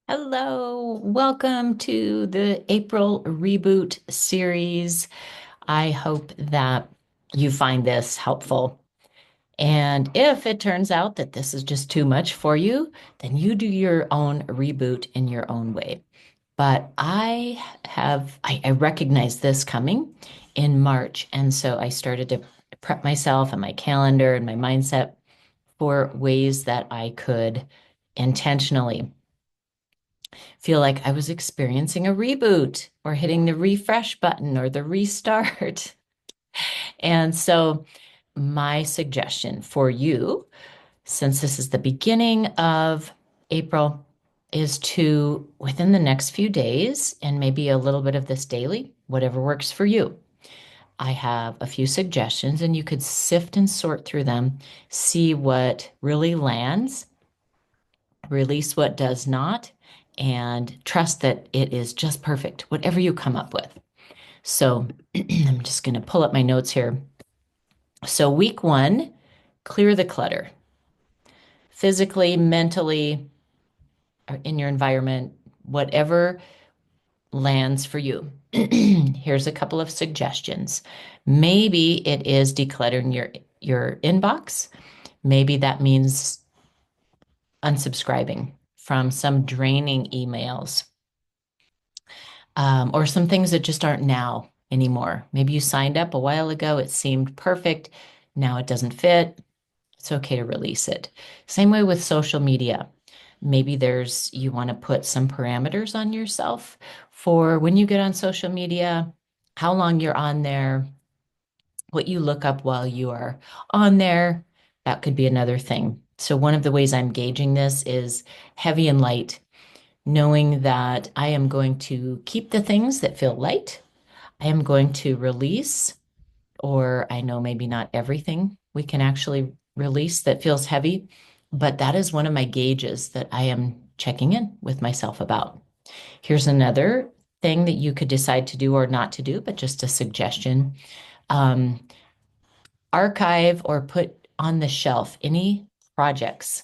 Hello, welcome to the April Reboot series. I hope that you find this helpful. And if it turns out that this is just too much for you, then you do your own reboot in your own way. But I recognized this coming in March. And so I started to prep myself and my calendar and my mindset for ways that I could intentionally feel like I was experiencing a reboot or hitting the refresh button or the restart. And so, my suggestion for you, since this is the beginning of April, is to, within the next few days, and maybe a little bit of this daily, whatever works for you. I have a few suggestions, and you could sift and sort through them, see what really lands, release what does not, and trust that it is just perfect, whatever you come up with. So I'm just going to pull up my notes here. So, week one, clear the clutter physically, mentally, or in your environment, whatever lands for you. Here's a couple of suggestions. Maybe it is decluttering your inbox. Maybe that means unsubscribing from some draining emails, or some things that just aren't now anymore. Maybe you signed up a while ago, it seemed perfect. Now it doesn't fit. It's okay to release it. Same way with social media. Maybe you want to put some parameters on yourself for when you get on social media, how long you're on there, what you look up while you are on there. That could be another thing. So, one of the ways I'm gauging this is heavy and light, knowing that I am going to keep the things that feel light. I am going to release, or I know maybe not everything we can actually release that feels heavy, but that is one of my gauges that I am checking in with myself about. Here's another thing that you could decide to do or not to do, but just a suggestion. Um, Archive or put on the shelf any projects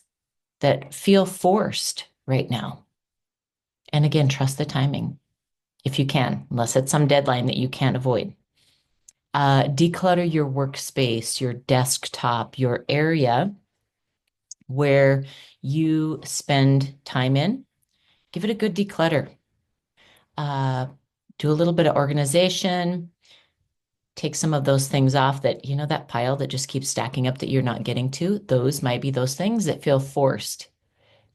that feel forced right now. And again, trust the timing if you can, unless it's some deadline that you can't avoid. Declutter your workspace, your desktop, your area where you spend time in. Give it a good declutter. Uh, do a little bit of organization. Take some of those things off that, that pile that just keeps stacking up that you're not getting to. Those might be those things that feel forced.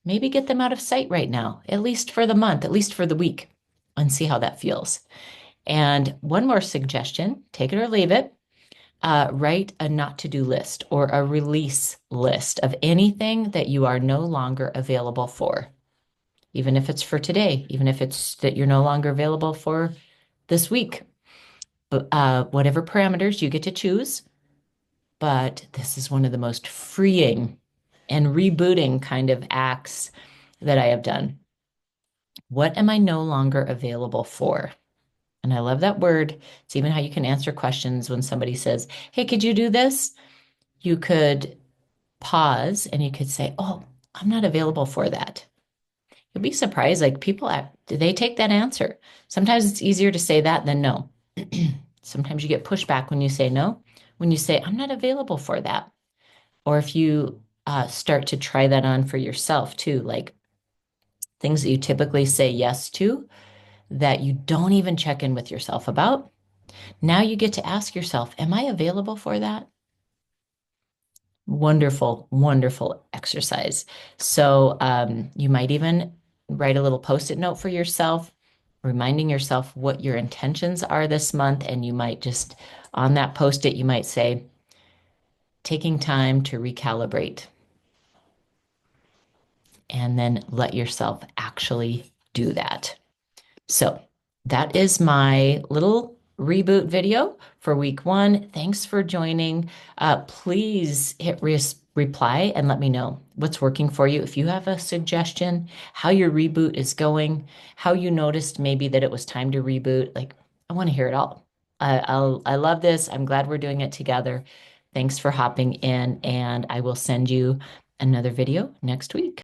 Maybe get them out of sight right now, at least for the month, at least for the week, and see how that feels. And one more suggestion, take it or leave it. Write a not to do list or a release list of anything that you are no longer available for, even if it's for today, even if it's that you're no longer available for this week. Whatever parameters you get to choose. But this is one of the most freeing and rebooting kind of acts that I have done. What am I no longer available for? And I love that word. It's even how you can answer questions when somebody says, "Hey, could you do this?" You could pause and you could say, "Oh, I'm not available for that." You'll be surprised. Like do they take that answer? Sometimes it's easier to say that than no. Sometimes you get pushback when you say no, when you say, "I'm not available for that." Or if you start to try that on for yourself too, like things that you typically say yes to that you don't even check in with yourself about. Now you get to ask yourself, am I available for that? Wonderful, wonderful exercise. So you might even write a little post-it note for yourself, reminding yourself what your intentions are this month. And you might just, on that post-it, you might say, taking time to recalibrate, and then let yourself actually do that. So that is my little reboot video for week one. Thanks for joining. Please hit reply and let me know what's working for you. If you have a suggestion, how your reboot is going, how you noticed maybe that it was time to reboot, like I want to hear it all. I love this. I'm glad we're doing it together. Thanks for hopping in, and I will send you another video next week.